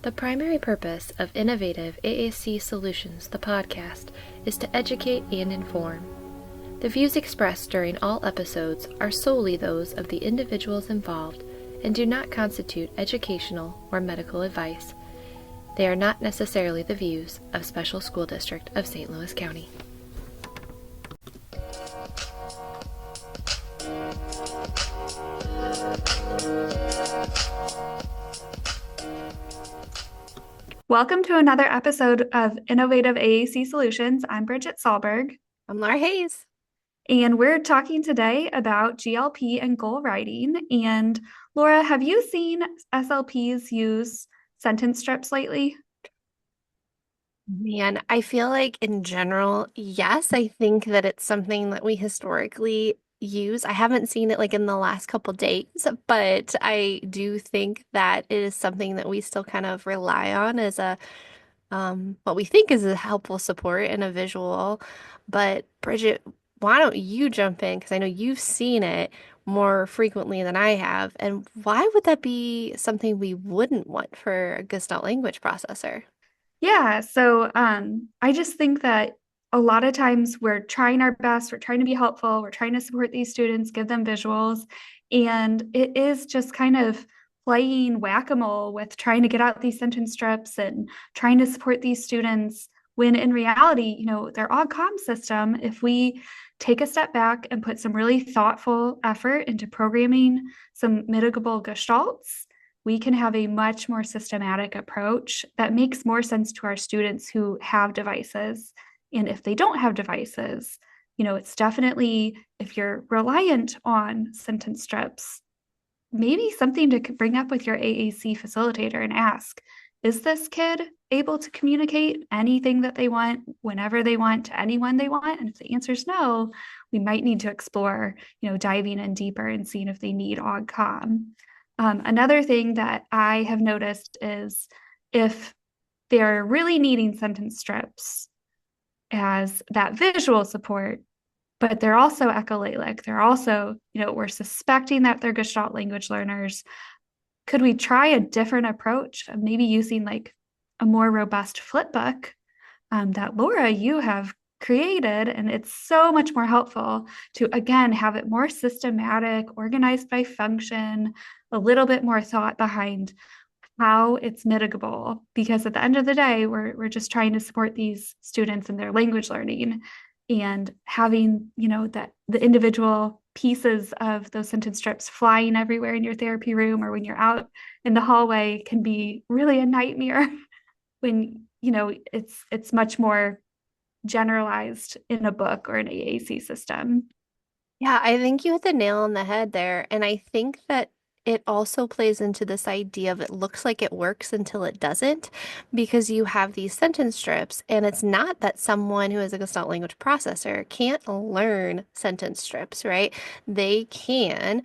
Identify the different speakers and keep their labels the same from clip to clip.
Speaker 1: The primary purpose of Innovative AAC Solutions, the podcast, is to educate and inform. The views expressed during all episodes are solely those of the individuals involved and do not constitute educational or medical advice. They are not necessarily the views of Special School District of St. Louis County.
Speaker 2: Welcome to another episode of Innovative AAC Solutions. I'm Bridget Sahlberg.
Speaker 1: I'm Laura Hayes.
Speaker 2: And we're talking today about GLP and goal writing. And Laura, have you seen SLPs use sentence strips lately?
Speaker 3: Man, I feel like in general, yes, I think that it's something that we historically use. I haven't seen it like in the last couple days, but I do think that it is something that we still kind of rely on as a what we think is a helpful support and a visual. But Bridget, why don't you jump in? Because I know you've seen it more frequently than I have. And why would that be something we wouldn't want for a Gestalt language processor?
Speaker 2: Yeah, so I just think that a lot of times we're trying our best, we're trying to be helpful, we're trying to support these students, give them visuals, and it is just kind of playing whack-a-mole with trying to get out these sentence strips and trying to support these students when in reality, their AAC system, if we take a step back and put some really thoughtful effort into programming some mitigable gestalts, we can have a much more systematic approach that makes more sense to our students who have devices. And if they don't have devices, it's definitely, if you're reliant on sentence strips, maybe something to bring up with your AAC facilitator and ask, is this kid able to communicate anything that they want, whenever they want, to anyone they want? And if the answer is no, we might need to explore, diving in deeper and seeing if they need AAC. Another thing that I have noticed is if they're really needing sentence strips as that visual support, but they're also echolalic, they're also, we're suspecting that they're Gestalt language learners. Could we try a different approach of maybe using like a more robust flipbook that Laura, you have created, and it's so much more helpful to, again, have it more systematic, organized by function, a little bit more thought behind how it's mitigable, because at the end of the day, we're just trying to support these students in their language learning, and having, that the individual pieces of those sentence strips flying everywhere in your therapy room or when you're out in the hallway can be really a nightmare when, it's much more generalized in a book or an AAC system.
Speaker 3: Yeah, I think you hit the nail on the head there. And I think that it also plays into this idea of it looks like it works until it doesn't, because you have these sentence strips, and it's not that someone who is a Gestalt language processor can't learn sentence strips, right? They can.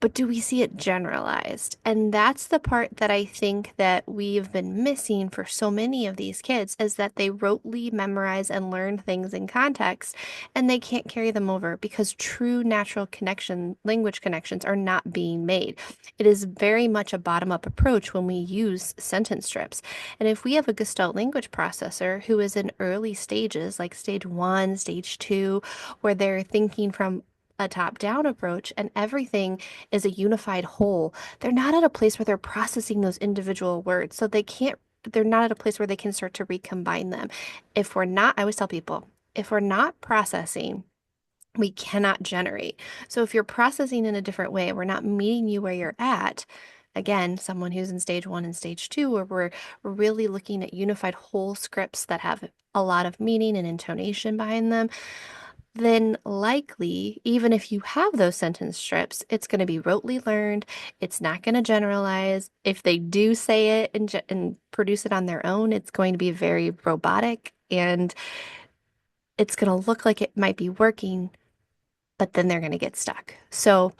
Speaker 3: But do we see it generalized? And that's the part that I think that we've been missing for so many of these kids, is that they rotely memorize and learn things in context, and they can't carry them over because true natural language connections are not being made. It is very much a bottom-up approach when we use sentence strips. And if we have a Gestalt language processor who is in early stages, like stage 1, stage 2, where they're thinking from a top-down approach and everything is a unified whole, they're not at a place where they're processing those individual words. So they're not at a place where they can start to recombine them. I always tell people, if we're not processing, we cannot generate. So if you're processing in a different way, we're not meeting you where you're at. Again, someone who's in stage 1 and stage 2, where we're really looking at unified whole scripts that have a lot of meaning and intonation behind them, then likely, even if you have those sentence strips, it's going to be rotely learned. It's not going to generalize. If they do say it and produce it on their own, it's going to be very robotic, and it's going to look like it might be working, but then they're going to get stuck. So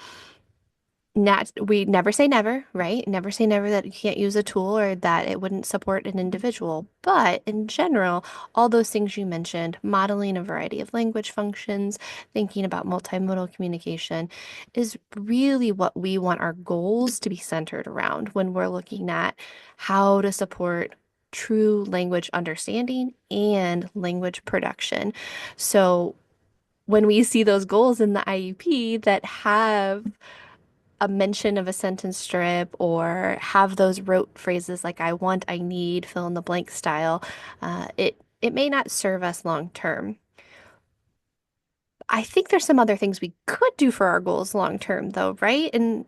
Speaker 3: We never say never, right? Never say never that you can't use a tool or that it wouldn't support an individual. But in general, all those things you mentioned, modeling a variety of language functions, thinking about multimodal communication is really what we want our goals to be centered around when we're looking at how to support true language understanding and language production. So when we see those goals in the IEP that have a mention of a sentence strip or have those rote phrases like I want, I need, fill in the blank style, it may not serve us long term. I think there's some other things we could do for our goals long term, though, right? And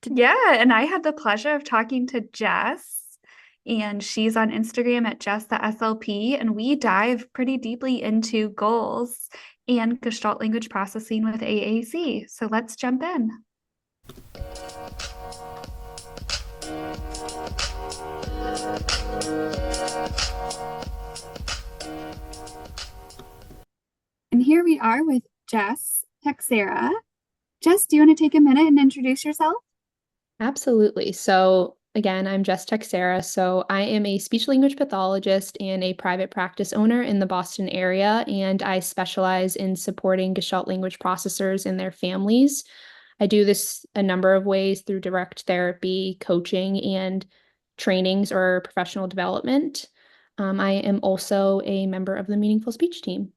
Speaker 2: Yeah, and I had the pleasure of talking to Jess, and she's on Instagram at Jess the SLP, and we dive pretty deeply into goals and Gestalt language processing with AAC. So let's jump in. And here we are with Jess Teixeira. Jess, do you want to take a minute and introduce yourself?
Speaker 1: Absolutely. So again, I'm Jess Teixeira. So I am a speech language pathologist and a private practice owner in the Boston area, and I specialize in supporting Gestalt language processors and their families. I do this a number of ways through direct therapy, coaching, and trainings or professional development. I am also a member of the Meaningful Speech team.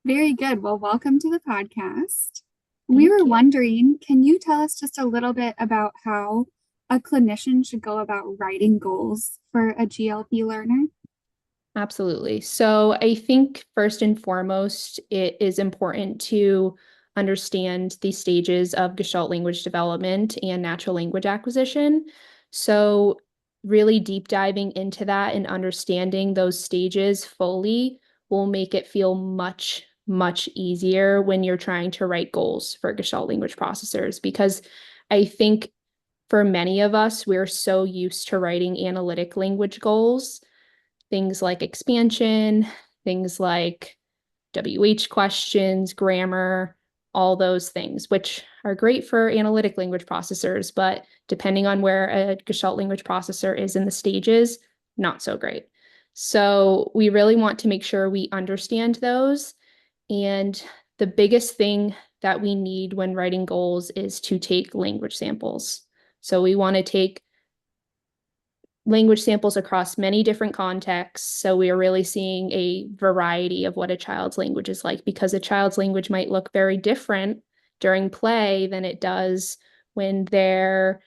Speaker 2: Very good. Well, welcome to the podcast. We were wondering, can you tell us just a little bit about how a clinician should go about writing goals for a GLP learner?
Speaker 1: Absolutely. So I think first and foremost, it is important to understand the stages of Gestalt language development and natural language acquisition. So really deep diving into that and understanding those stages fully will make it feel much, much easier when you're trying to write goals for Gestalt language processors, because I think for many of us, we're so used to writing analytic language goals, things like expansion, things like WH questions, grammar, all those things, which are great for analytic language processors, but depending on where a Gestalt language processor is in the stages, not so great. So we really want to make sure we understand those. And the biggest thing that we need when writing goals is to take language samples. So we want to take language samples across many different contexts. So we are really seeing a variety of what a child's language is like, because a child's language might look very different during play than it does when they're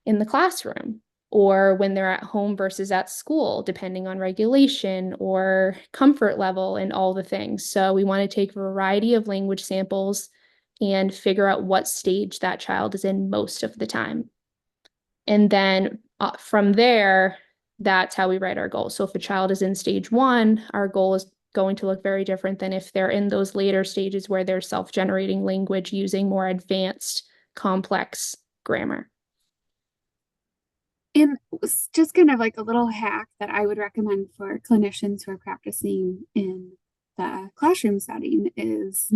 Speaker 1: in the classroom or when they're at home versus at school, depending on regulation or comfort level and all the things. So we want to take a variety of language samples and figure out what stage that child is in most of the time. And then from there, that's how we write our goals. So if a child is in stage 1, our goal is going to look very different than if they're in those later stages where they're self-generating language using more advanced, complex grammar.
Speaker 2: And just kind of like a little hack that I would recommend for clinicians who are practicing in the classroom setting is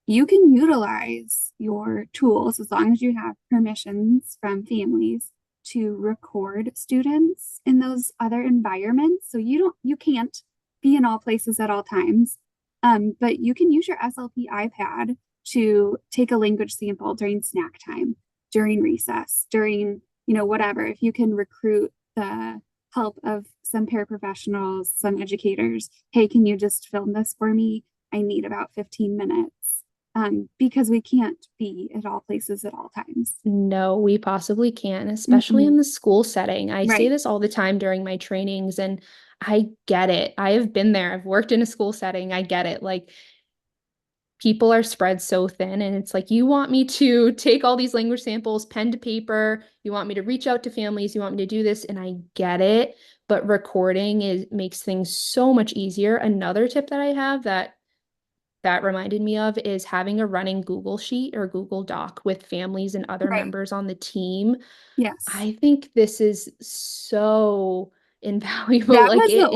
Speaker 2: you can utilize your tools as long as you have permissions from families to record students in those other environments. So you can't be in all places at all times, but you can use your SLP iPad to take a language sample during snack time, during recess, during whatever. If you can recruit the help of some paraprofessionals, some educators, hey, can you just film this for me? I need about 15 minutes. Because we can't be at all places at all times.
Speaker 1: No, we possibly can't, especially in the school setting. I say
Speaker 2: Right.
Speaker 1: this all the time during my trainings, and I get it. I have been there. I've worked in a school setting. I get it. Like, people are spread so thin, and it's like, you want me to take all these language samples, pen to paper, you want me to reach out to families, you want me to do this, and I get it, but recording makes things so much easier. Another tip that I have that reminded me of is having a running Google Sheet or Google Doc with families and other members on the team.
Speaker 2: Yes.
Speaker 1: I think this is so invaluable.
Speaker 2: That
Speaker 1: like
Speaker 2: was the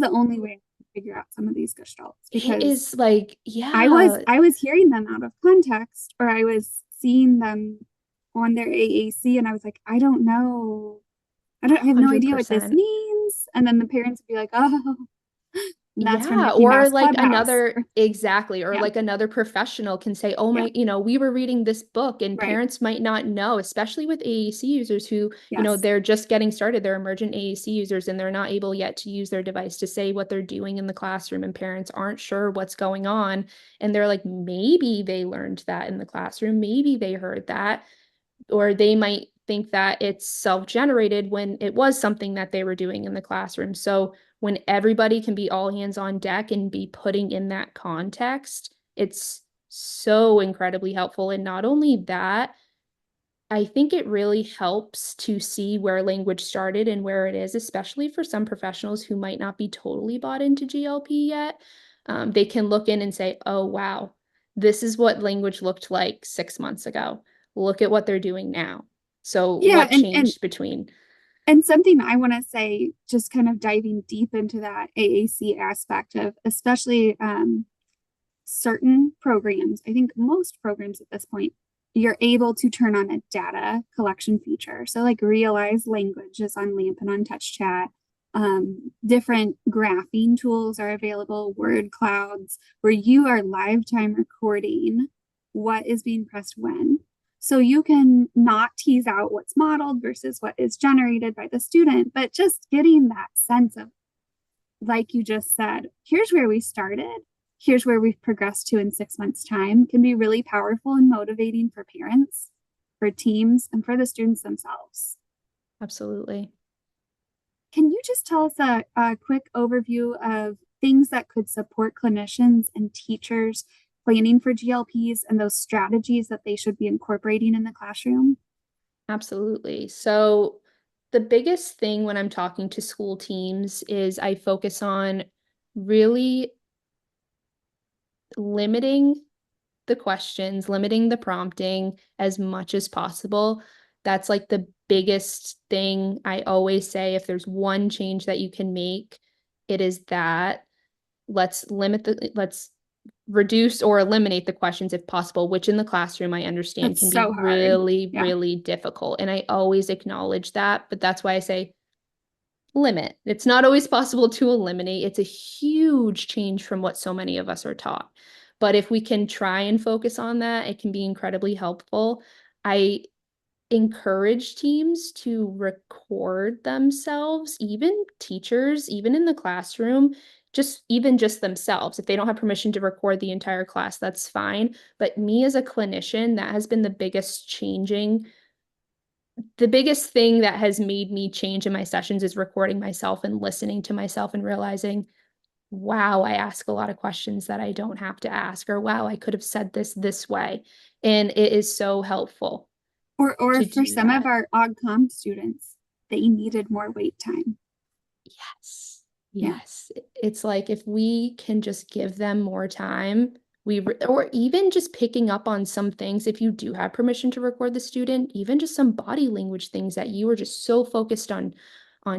Speaker 2: only way to figure out some of these gestalts, because
Speaker 1: it is like, yeah.
Speaker 2: I was hearing them out of context, or I was seeing them on their AAC and I was like, I don't know. I have no idea what this
Speaker 1: 100%.
Speaker 2: means. And then the parents would be like, oh, and that's from
Speaker 1: Yeah,
Speaker 2: Mickey
Speaker 1: or
Speaker 2: Mouse
Speaker 1: like
Speaker 2: Clubhouse.
Speaker 1: another, exactly, or
Speaker 2: Yeah,
Speaker 1: like another professional can say, oh
Speaker 2: yeah,
Speaker 1: my, we were reading this book, and
Speaker 2: right.
Speaker 1: parents might not know, especially with AAC users who,
Speaker 2: Yes.
Speaker 1: they're just getting started, they're emergent AAC users, and they're not able yet to use their device to say what they're doing in the classroom, and parents aren't sure what's going on. And they're like, maybe they learned that in the classroom, maybe they heard that, or they might think that it's self-generated when it was something that they were doing in the classroom. So when everybody can be all hands on deck and be putting in that context, it's so incredibly helpful. And not only that, I think it really helps to see where language started and where it is, especially for some professionals who might not be totally bought into GLP yet. They can look in and say, oh, wow, this is what language looked like 6 months ago. Look at what they're doing now. So
Speaker 2: Yeah,
Speaker 1: what changed between?
Speaker 2: and something I want to say, just kind of diving deep into that AAC aspect of especially certain programs, I think most programs at this point, you're able to turn on a data collection feature. So like Realize Language is on LAMP and on Touch Chat. Different graphing tools are available, word clouds, where you are live time recording what is being pressed when. So you can not tease out what's modeled versus what is generated by the student, but just getting that sense of, like you just said, here's where we started, here's where we've progressed to in 6 months' time, can be really powerful and motivating for parents, for teams, and for the students themselves.
Speaker 1: Absolutely.
Speaker 2: Can you just tell us a quick overview of things that could support clinicians and teachers planning for GLPs and those strategies that they should be incorporating in the classroom?
Speaker 1: Absolutely. So the biggest thing when I'm talking to school teams is I focus on really limiting the questions, limiting the prompting as much as possible. That's like the biggest thing I always say. If there's one change that you can make, it is that let's reduce or eliminate the questions if possible, which in the classroom I understand can
Speaker 2: That's
Speaker 1: be
Speaker 2: so hard.
Speaker 1: really,
Speaker 2: Yeah.
Speaker 1: really difficult. And I always acknowledge that, but that's why I say limit. It's not always possible to eliminate. It's a huge change from what so many of us are taught. But if we can try and focus on that, it can be incredibly helpful. I encourage teams to record themselves, even teachers, even in the classroom, just themselves. If they don't have permission to record the entire class, that's fine. But me as a clinician, that has been the biggest thing that has made me change in my sessions is recording myself and listening to myself and realizing, wow, I ask a lot of questions that I don't have to ask, or wow, I could have said this way. And it is so helpful
Speaker 2: Or
Speaker 1: to
Speaker 2: for
Speaker 1: do
Speaker 2: some of
Speaker 1: that.
Speaker 2: our OGCOM students, they needed more wait time.
Speaker 1: Yes.
Speaker 2: Yeah.
Speaker 1: Yes. It's like if we can just give them more time, or even just picking up on some things, if you do have permission to record the student, even just some body language things that you were just so focused on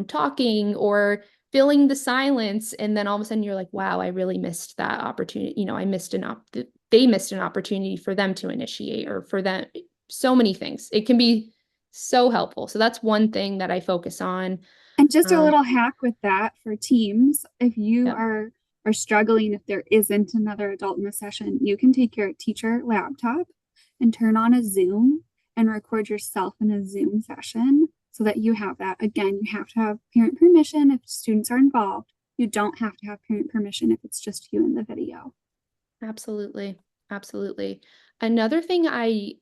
Speaker 1: talking or filling the silence. And then all of a sudden you're like, wow, I really missed that opportunity. They missed an opportunity for them to initiate or for them, so many things. It can be so helpful. So that's one thing that I focus on.
Speaker 2: And just a
Speaker 1: Um,
Speaker 2: little hack with that for teams, if you
Speaker 1: Yep.
Speaker 2: are struggling, if there isn't another adult in the session, you can take your teacher laptop and turn on a Zoom and record yourself in a Zoom session so that you have that. Again, you have to have parent permission if students are involved. You don't have to have parent permission if it's just you in the video.
Speaker 1: Absolutely. Absolutely. Another thing I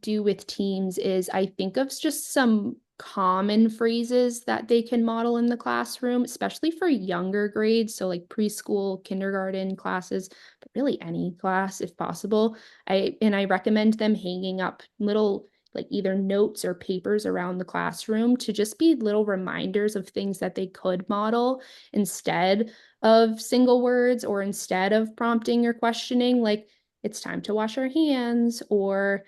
Speaker 1: do with teams is I think of just some common phrases that they can model in the classroom, especially for younger grades. So like preschool, kindergarten classes, but really any class if possible. I recommend them hanging up little like either notes or papers around the classroom to just be little reminders of things that they could model instead of single words or instead of prompting or questioning, like it's time to wash our hands or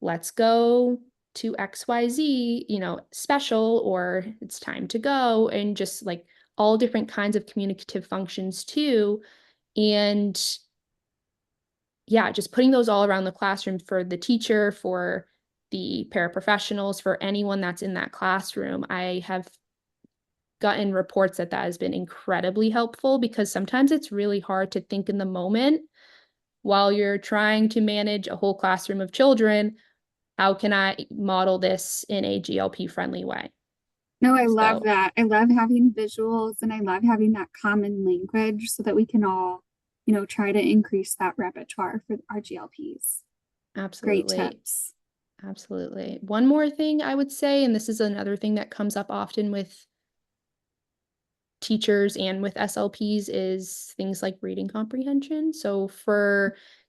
Speaker 1: let's go to XYZ, special, or it's time to go, and just like all different kinds of communicative functions too. And
Speaker 4: yeah, just putting those all around the classroom for the teacher, for the paraprofessionals, for anyone that's in that classroom. I have gotten reports that has been incredibly helpful, because sometimes it's really hard to think in the moment while you're trying to manage a whole classroom of children. How can I model this in a GLP friendly way?
Speaker 2: No, I love that. I love having visuals, and I love having that common language so that we can all, try to increase that repertoire for our GLPs. Great
Speaker 4: Absolutely.
Speaker 2: tips.
Speaker 4: Absolutely. One more thing I would say, and this is another thing that comes up often with teachers and with SLPs, is things like reading comprehension. So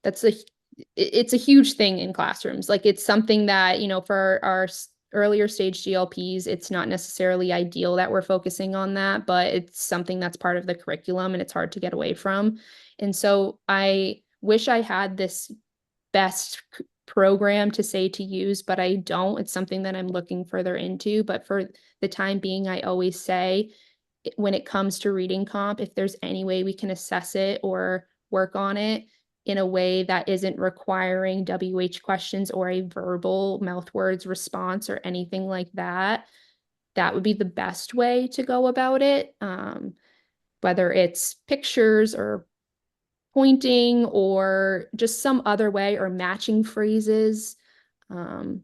Speaker 4: it's a huge thing in classrooms. Like, it's something that, for our earlier stage GLPs, it's not necessarily ideal that we're focusing on that, but it's something that's part of the curriculum and it's hard to get away from. And so I wish I had this best program to say to use, but I don't. It's something that I'm looking further into. But for the time being, I always say, when it comes to reading comp, if there's any way we can assess it or work on it in a way that isn't requiring WH questions or a verbal mouth words response or anything like that, that would be the best way to go about it. Whether it's pictures or pointing or just some other way, or matching phrases. I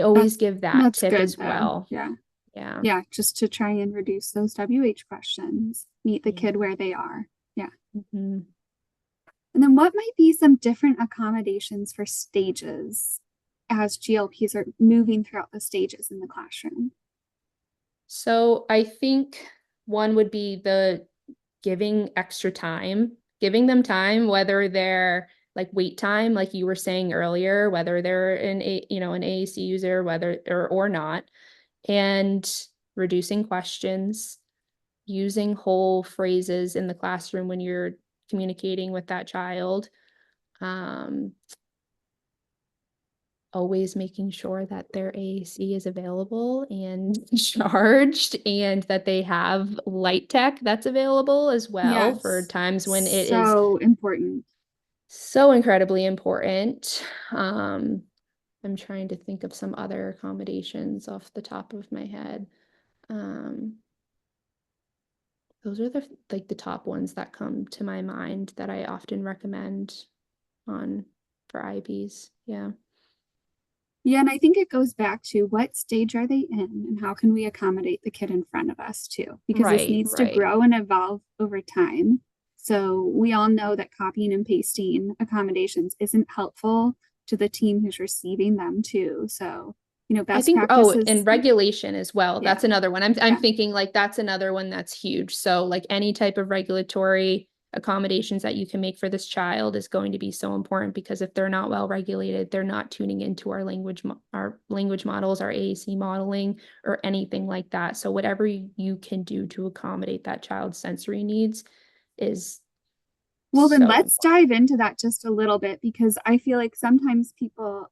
Speaker 4: always give that tip
Speaker 2: good,
Speaker 4: as
Speaker 2: though.
Speaker 4: well.
Speaker 2: Yeah.
Speaker 4: Yeah.
Speaker 2: Yeah, just to try and reduce those WH questions, meet the kid where they are. Yeah.
Speaker 4: Mm-hmm.
Speaker 2: And then what might be some different accommodations for stages as GLPs are moving throughout the stages in the classroom?
Speaker 4: So I think one would be the giving extra time, giving them time, whether they're like wait time, like you were saying earlier, whether they're an AAC user, whether or not, and reducing questions, using whole phrases in the classroom when you're communicating with that child. Always making sure that their AAC is available and charged, and that they have light tech that's available as well for times when it is
Speaker 2: so important.
Speaker 4: So incredibly important. I'm trying to think of some other accommodations off the top of my head. Those are the top ones that come to my mind that I often recommend for IBs. Yeah.
Speaker 2: Yeah, and I think it goes back to what stage are they in and how can we accommodate the kid in front of us too? Because this needs to grow and evolve over time. So we all know that copying and pasting accommodations isn't helpful to the team who's receiving them too. So, best practices.
Speaker 4: And regulation as well. That's another one. I'm thinking like that's another one that's huge. So like any type of regulatory accommodations that you can make for this child is going to be so important, because if they're not well regulated, they're not tuning into our language models, our AAC modeling, or anything like that. So whatever you can do to accommodate that child's sensory needs is
Speaker 2: well, then let's dive into that just a little bit, because I feel like sometimes people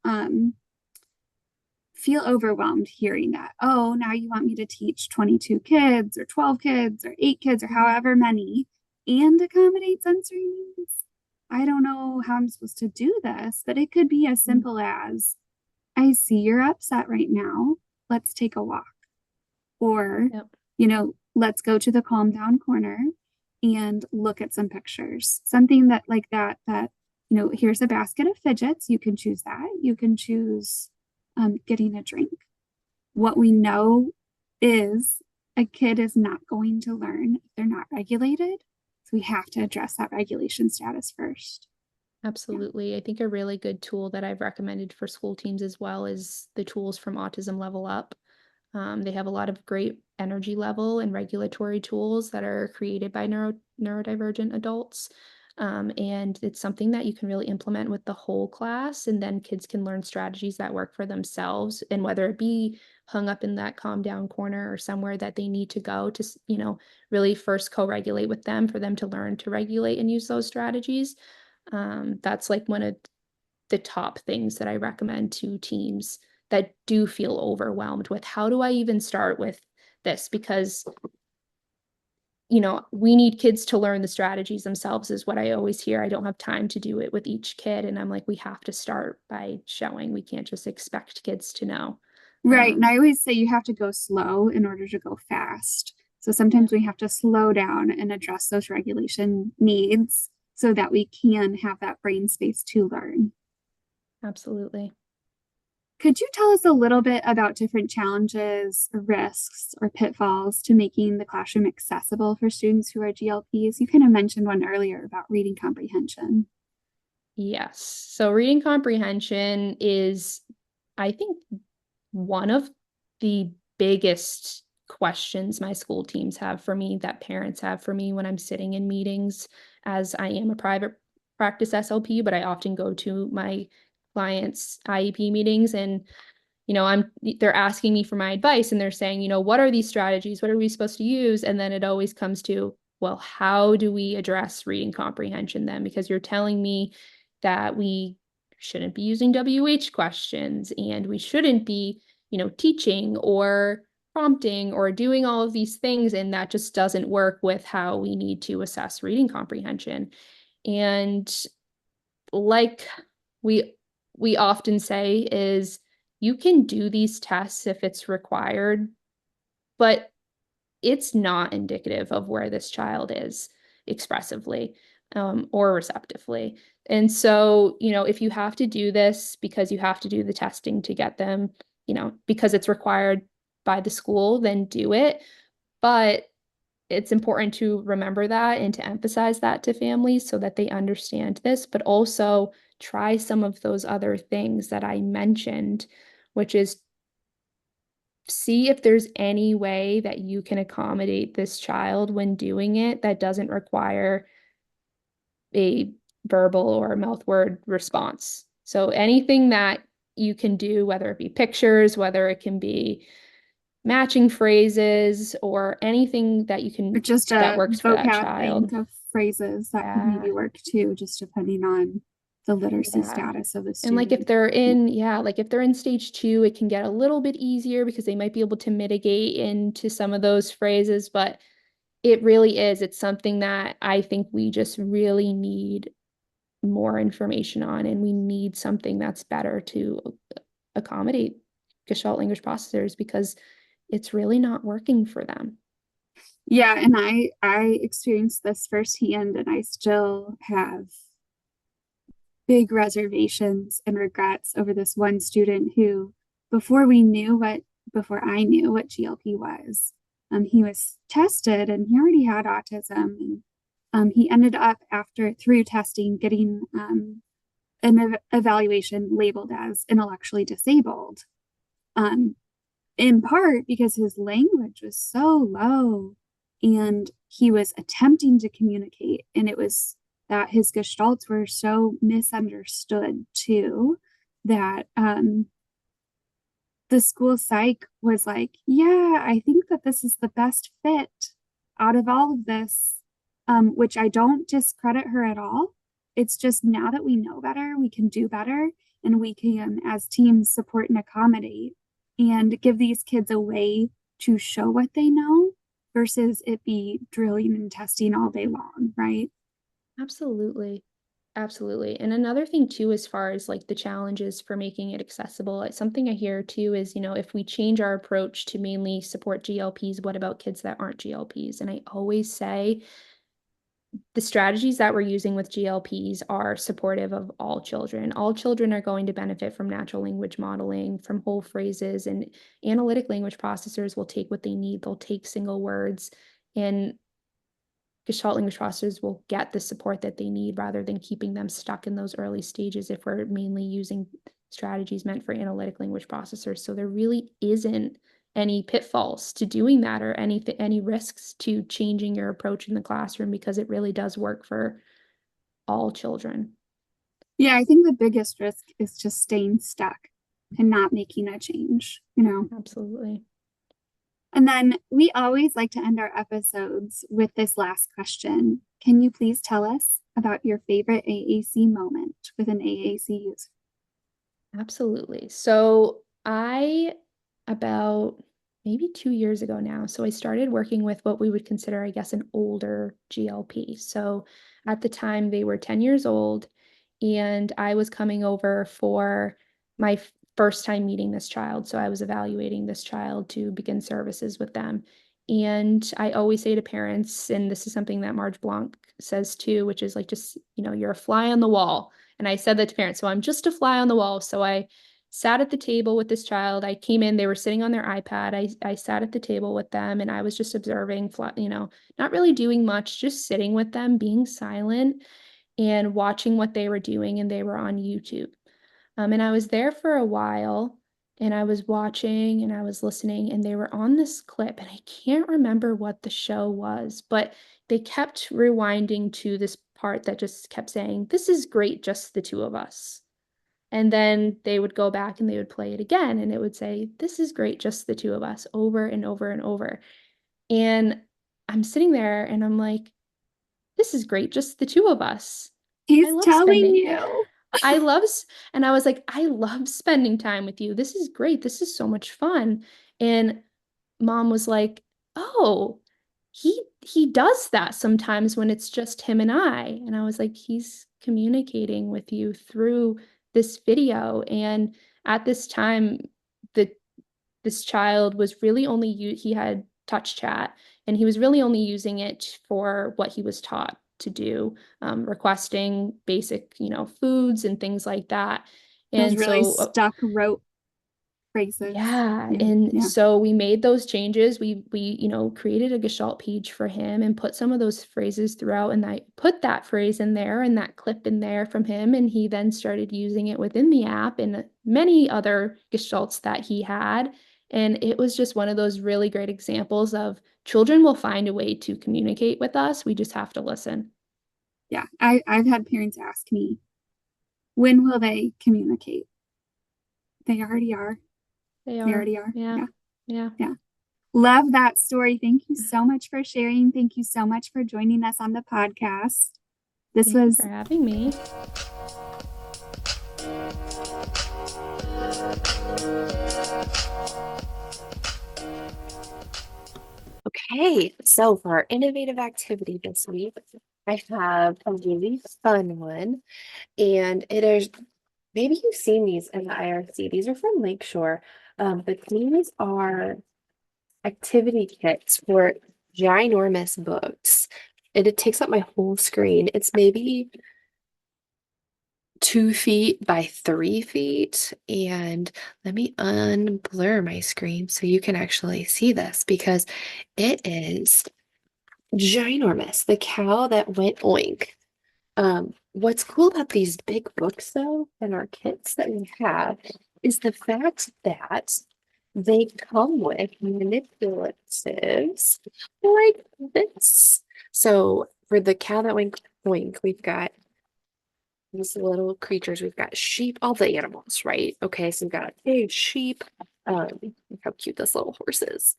Speaker 2: feel overwhelmed hearing that, oh, now you want me to teach 22 kids or 12 kids or 8 kids or however many and accommodate sensory needs. I don't know how I'm supposed to do this, but it could be as simple as, I see you're upset right now. Let's take a walk. Or, let's go to the calm down corner and look at some pictures. Something that like that, here's a basket of fidgets. You can choose that. You can choose getting a drink. What we know is a kid is not going to learn if they're not regulated. So we have to address that regulation status first.
Speaker 4: Absolutely. Yeah. I think a really good tool that I've recommended for school teams as well is the tools from Autism Level Up. They have a lot of great energy level and regulatory tools that are created by neurodivergent adults. And it's something that you can really implement with the whole class, and then kids can learn strategies that work for themselves. And whether it be hung up in that calm down corner or somewhere that they need to go to, really first co-regulate with them for them to learn to regulate and use those strategies. That's like one of the top things that I recommend to teams that do feel overwhelmed with, how do I even start with this? Because we need kids to learn the strategies themselves is what I always hear. I don't have time to do it with each kid. And I'm like, we have to start by showing. We can't just expect kids to know.
Speaker 2: Right. And I always say you have to go slow in order to go fast. So sometimes we have to slow down and address those regulation needs so that we can have that brain space to learn.
Speaker 4: Absolutely.
Speaker 2: Could you tell us a little bit about different challenges, or risks, or pitfalls to making the classroom accessible for students who are GLPs? You kind of mentioned one earlier about reading comprehension.
Speaker 4: Yes. So reading comprehension is, I think, one of the biggest questions my school teams have for me, that parents have for me when I'm sitting in meetings, as I am a private practice SLP, but I often go to my clients' IEP meetings, and they're asking me for my advice, and they're saying, what are these strategies? What are we supposed to use? And then it always comes to, well, how do we address reading comprehension then? Because you're telling me that we shouldn't be using WH questions, and we shouldn't be, teaching or prompting or doing all of these things, and that just doesn't work with how we need to assess reading comprehension. And like we often say is, you can do these tests if it's required, but it's not indicative of where this child is expressively or receptively. And so, if you have to do this because you have to do the testing to get them, because it's required by the school, then do it. But it's important to remember that and to emphasize that to families so that they understand this, but also try some of those other things that I mentioned, which is see if there's any way that you can accommodate this child when doing it that doesn't require a verbal or mouth word response. So anything that you can do, whether it be pictures, whether it can be matching phrases, or anything that you can,
Speaker 2: Or just
Speaker 4: that
Speaker 2: a
Speaker 4: works for that
Speaker 2: vocab
Speaker 4: child.
Speaker 2: bank of phrases that could maybe work too, just depending on the literacy status of the
Speaker 4: And
Speaker 2: student.
Speaker 4: like if they're in stage 2, it can get a little bit easier because they might be able to mitigate into some of those phrases, but it really is. It's something that I think we just really need more information on, and we need something that's better to accommodate Gestalt language processors because it's really not working for them.
Speaker 2: Yeah, and I experienced this firsthand, and I still have big reservations and regrets over this one student who, before I knew what GLP was, he was tested and he already had autism, and he ended up through testing getting an evaluation labeled as intellectually disabled, in part because his language was so low and he was attempting to communicate, and it was that his gestalts were so misunderstood too that the school psych was like, yeah, I think that this is the best fit out of all of this, which I don't discredit her at all. It's just now that we know better, we can do better, and we can, as teams, support and accommodate and give these kids a way to show what they know versus it be drilling and testing all day long, right?
Speaker 4: Absolutely. Absolutely. And another thing too, as far as like the challenges for making it accessible, it's something I hear too is, if we change our approach to mainly support GLPs, what about kids that aren't GLPs? And I always say the strategies that we're using with GLPs are supportive of all children. All children are going to benefit from natural language modeling, from whole phrases, and analytic language processors will take what they need. They'll take single words, and Gestalt language processors will get the support that they need rather than keeping them stuck in those early stages if we're mainly using strategies meant for analytic language processors. So there really isn't any pitfalls to doing that, or any risks to changing your approach in the classroom, because it really does work for all children.
Speaker 2: Yeah, I think the biggest risk is just staying stuck and not making a change,
Speaker 4: Absolutely.
Speaker 2: And then we always like to end our episodes with this last question. Can you please tell us about your favorite AAC moment with an AAC user?
Speaker 4: Absolutely. So about maybe 2 years ago now. So I started working with what we would consider, I guess, an older GLP. So at the time they were 10 years old, and I was coming over for my first time meeting this child. So I was evaluating this child to begin services with them. And I always say to parents, and this is something that Marge Blanc says too, which is like, just, you're a fly on the wall. And I said that to parents. So I'm just a fly on the wall. So I sat at the table with this child. I came in, they were sitting on their iPad. I sat at the table with them, and I was just observing, not really doing much, just sitting with them, being silent and watching what they were doing. And they were on YouTube. And I was there for a while, and I was watching and I was listening, and they were on this clip, and I can't remember what the show was, but they kept rewinding to this part that just kept saying, "This is great, just the two of us." And then they would go back and they would play it again, and it would say, "This is great, just the two of us," over and over and over. And I'm sitting there and I'm like, "This is great, just the two of us." I
Speaker 2: He's
Speaker 4: love
Speaker 2: telling
Speaker 4: spending
Speaker 2: you.
Speaker 4: I love and I was like, "I love spending time with you. This is great. This is so much fun." And mom was like, "Oh, he does that sometimes when it's just him and I." And I was like, "He's communicating with you through this video." And at this time, the this child was really only he had touch chat, and he was really only using it for what he was taught to do, requesting basic, foods and things like that.
Speaker 2: Those
Speaker 4: And
Speaker 2: really
Speaker 4: so
Speaker 2: stuck rote phrases.
Speaker 4: yeah,
Speaker 2: Yeah.
Speaker 4: and
Speaker 2: Yeah.
Speaker 4: so we made those changes. We created a gestalt page for him and put some of those phrases throughout, and I put that phrase in there and that clip in there from him, and he then started using it within the app and many other gestalts that he had. And it was just one of those really great examples of children will find a way to communicate with us. We just have to listen.
Speaker 2: Yeah. I've had parents ask me, when will they communicate? They already are.
Speaker 4: They
Speaker 2: They
Speaker 4: are.
Speaker 2: already are.
Speaker 4: Yeah.
Speaker 2: Yeah.
Speaker 4: Yeah.
Speaker 2: Yeah. Love that story. Thank you so much for sharing. Thank you so much for joining us on the podcast. This
Speaker 4: Thank you
Speaker 2: was
Speaker 4: for having me.
Speaker 5: Okay, so for our innovative activity this week, I have a really fun one, and it is, maybe you've seen these in the IRC. These are from Lakeshore, but these are activity kits for ginormous books. And it takes up my whole screen. It's maybe 2 feet by 3 feet. And let me unblur my screen so you can actually see this, because it is ginormous. The cow that went oink. What's cool about these big books, though, and our kits that we have, is the fact that they come with manipulatives like this. So for the cow that went oink, we've got these little creatures. We've got sheep, all the animals, right? Okay, so we've got a big sheep. Look how cute this little horse is.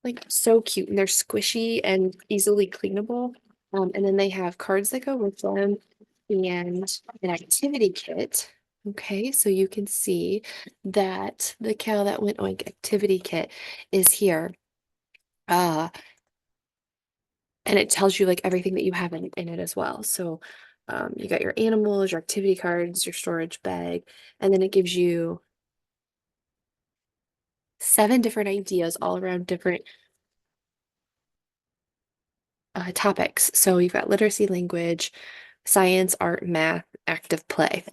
Speaker 5: Like, so cute, and they're squishy and easily cleanable. And then they have cards that go with them and an activity kit. Okay, so you can see that the cow that went oink activity kit is here. And it tells you like everything that you have in it as well. So you got your animals, your activity cards, your storage bag, and then it gives you 7 different ideas all around different topics. So you've got literacy, language, science, art, math, active play.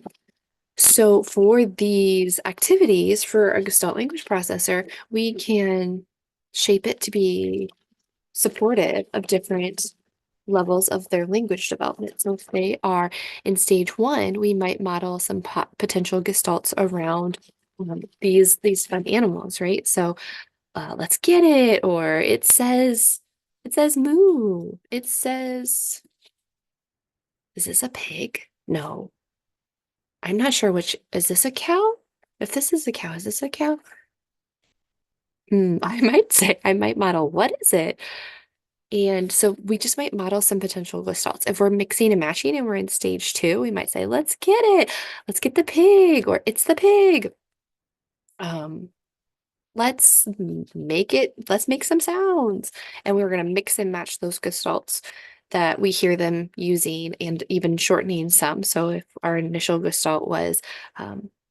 Speaker 5: So for these activities for a Gestalt language processor, we can shape it to be supportive of different levels of their language development. So if they are in stage 1, we might model some potential gestalts around these fun animals, right? So let's get it, or it says moo. It says, is this a pig? No. I'm not sure which, is this a cow? If this is a cow, is this a cow? I might model, what is it? And so we just might model some potential gestalts. If we're mixing and matching and we're in stage 2, we might say, let's get it. Let's get the pig, or it's the pig. let's make some sounds. And we were going to mix and match those gestalts that we hear them using and even shortening some. So if our initial gestalt was,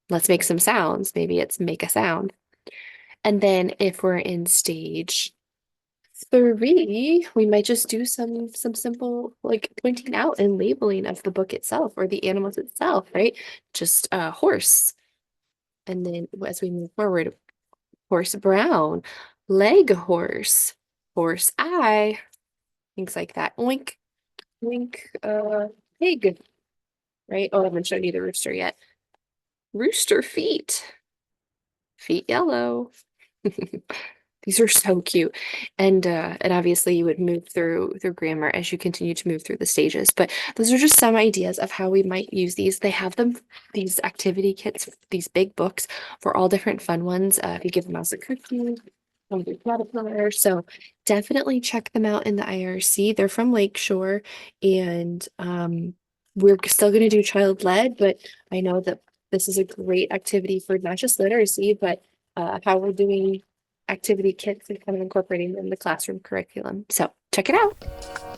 Speaker 5: let's make some sounds, maybe it's make a sound. And then if we're in stage 3, we might just do some simple like pointing out and labeling of the book itself or the animals itself, right? Just a horse. And then as we move forward, horse brown, leg horse, horse eye, things like that. Oink, oink, pig, right? Oh, I haven't shown you the rooster yet. Rooster feet, feet yellow. These are so cute. And obviously you would move through grammar as you continue to move through the stages. But those are just some ideas of how we might use these. They have these activity kits, these big books for all different fun ones. If you give the mouse a cookie, some of your caterpillar. So definitely check them out in the IRC. They're from Lakeshore, and we're still going to do child-led, but I know that this is a great activity for not just literacy, but how we're doing activity kits and kind of incorporating them in the classroom curriculum. So check it out.